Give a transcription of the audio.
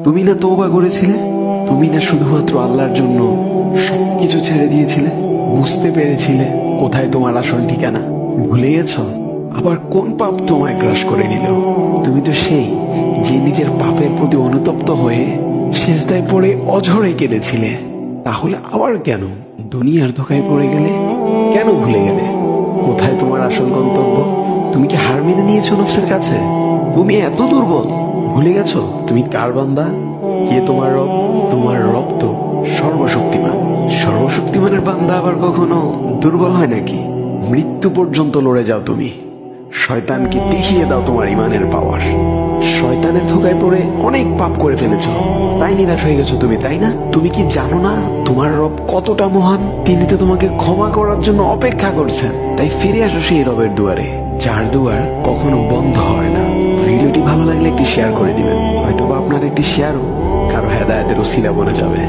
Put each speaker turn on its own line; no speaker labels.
তুমি না তওবা করেছিলে? তুমি না শুধুমাত্র আল্লাহর জন্য সবকিছু ছেড়ে দিয়েছিলে? বুঝতে পেরেছিলে কোথায় তোমার আসল ঠিকানা? ভুলে গেছো? আবার কোন পাপ তোমায় গ্রাস করে নিল? তুমি তো সেই যে নিজের পাপের প্রতি অনুতপ্ত হয়ে সিজদায় পড়ে অঝরে কেঁদেছিলে। তাহলে আবার কেন দুনিয়ার ধোকায় পড়ে গেলে? কেন ভুলে গেলে কোথায় তোমার আসল গন্তব্য? তুমি কি হার মেনে নিয়েছো নফসের কাছে? তুমি এত দুর্বল, ভুলে গেছো তুমি কার বান্দা? কে তোমার রব? তোমার রব তো সর্বশক্তিমান। সর্বশক্তিমানের বান্দা আবার কখনো দুর্বল হয় নাকি? মৃত্যু পর্যন্ত লড়ে যাও তুমি। শয়তানকে দেখিয়ে দাও তোমার ইমানের পাওয়ার। শয়তানের ধোকায় পড়ে অনেক পাপ করে ফেলেছো, তাই নিরাশ হয়ে গেছো তুমি, তাই না? তুমি কি জানো না তোমার রব কতটা মহান? তিনি তো তোমাকে ক্ষমা করার জন্য অপেক্ষা করছেন। তাই ফিরে আসো সেই রবের দুয়ারে, যার দুয়ার কখনো বন্ধ হয় না। ভিডিওটি ভালো লাগলে একটি শেয়ার করে দিবেন, হয়তোবা আপনার একটি শেয়ারও কারো হেদায়েতের ওসিলা বনে যাবে।